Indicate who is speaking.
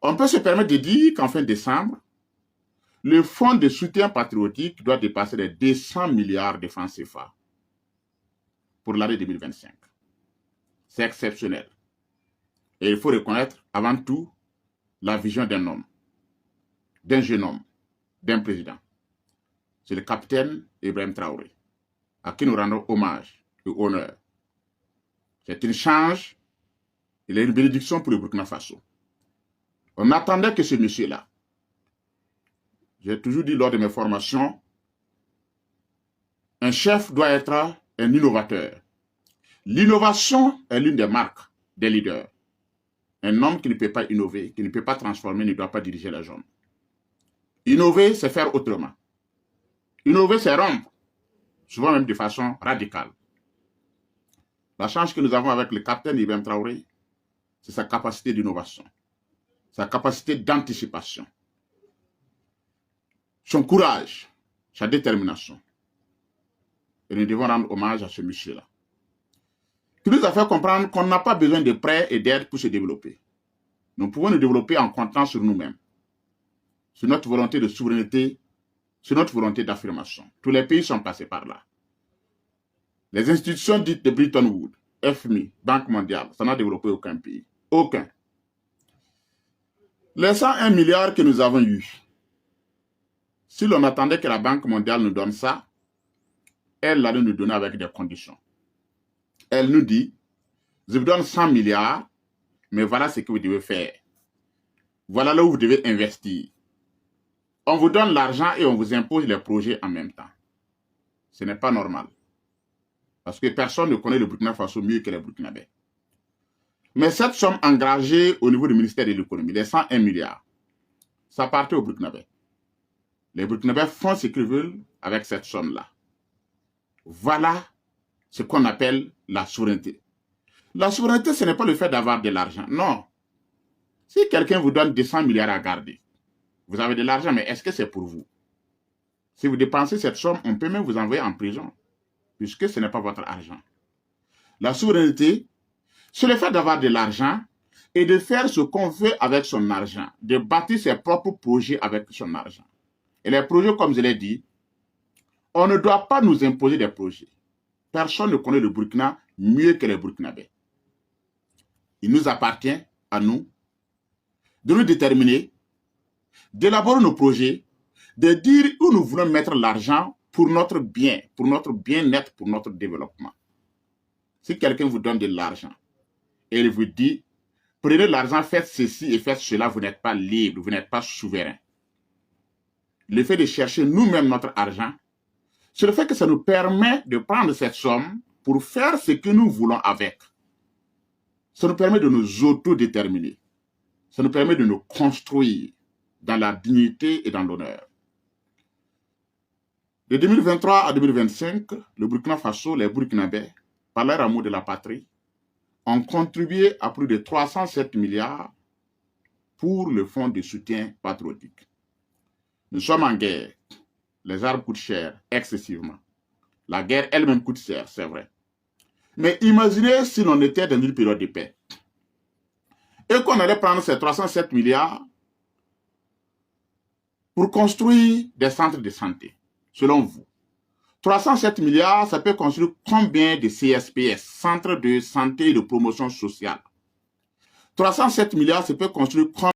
Speaker 1: On peut se permettre de dire qu'en fin décembre, le fonds de soutien patriotique doit dépasser les 200 milliards de francs CFA pour l'année 2025. C'est exceptionnel. Et il faut reconnaître avant tout la vision d'un homme, d'un jeune homme, d'un président. C'est le capitaine Ibrahim Traoré, à qui nous rendons hommage et honneur. C'est une change, il est une bénédiction pour le Burkina Faso. On attendait que ce monsieur-là, j'ai toujours dit lors de mes formations, un chef doit être un innovateur. L'innovation est l'une des marques des leaders. Un homme qui ne peut pas innover, qui ne peut pas transformer, ne doit pas diriger la zone. Innover, c'est faire autrement. Innover, c'est rompre, souvent même de façon radicale. La chance que nous avons avec le capitaine Ibrahim Traoré, c'est sa capacité d'innovation, sa capacité d'anticipation, son courage, sa détermination. Et nous devons rendre hommage à ce monsieur-là, qui nous a fait comprendre qu'on n'a pas besoin de prêts et d'aide pour se développer. Nous pouvons nous développer en comptant sur nous-mêmes, sur notre volonté de souveraineté, sur notre volonté d'affirmation. Tous les pays sont passés par là. Les institutions dites de Bretton Woods, FMI, Banque mondiale, ça n'a développé aucun pays. Aucun. Les 101 milliards que nous avons eus, si l'on attendait que la Banque mondiale nous donne ça, elle allait nous donner avec des conditions. Elle nous dit, je vous donne 100 milliards, mais voilà ce que vous devez faire. Voilà là où vous devez investir. On vous donne l'argent et on vous impose les projets en même temps. Ce n'est pas normal. Parce que personne ne connaît le Burkina Faso mieux que les Burkinabés. Mais cette somme engagée au niveau du ministère de l'économie, les 101 milliards, ça partait aux Burkinabés. Les Burkinabés font ce qu'ils veulent avec cette somme-là. Voilà ce qu'on appelle la souveraineté. La souveraineté, ce n'est pas le fait d'avoir de l'argent. Non. Si quelqu'un vous donne 200 milliards à garder, vous avez de l'argent, mais est-ce que c'est pour vous? Si vous dépensez cette somme, on peut même vous envoyer en prison, puisque ce n'est pas votre argent. La souveraineté, c'est le fait d'avoir de l'argent et de faire ce qu'on veut avec son argent, de bâtir ses propres projets avec son argent. Et les projets, comme je l'ai dit, on ne doit pas nous imposer des projets. Personne ne connaît le Burkina mieux que les Burkinabés. Il nous appartient, à nous, de nous déterminer, d'élaborer nos projets, de dire où nous voulons mettre l'argent pour notre bien, pour notre bien-être, pour notre développement. Si quelqu'un vous donne de l'argent et il vous dit, prenez l'argent, faites ceci et faites cela, vous n'êtes pas libre, vous n'êtes pas souverain. Le fait de chercher nous-mêmes notre argent, c'est le fait que ça nous permet de prendre cette somme pour faire ce que nous voulons avec. Ça nous permet de nous autodéterminer. Ça nous permet de nous construire dans la dignité et dans l'honneur. De 2023 à 2025, le Burkina Faso, les Burkinabés, par leur amour de la patrie, ont contribué à plus de 307 milliards pour le fonds de soutien patriotique. Nous sommes en guerre. Les armes coûtent cher, excessivement. La guerre elle-même coûte cher, c'est vrai. Mais imaginez si l'on était dans une période de paix et qu'on allait prendre ces 307 milliards pour construire des centres de santé, selon vous. 307 milliards, ça peut construire combien de CSPS, centres de santé et de promotion sociale? 307 milliards, ça peut construire combien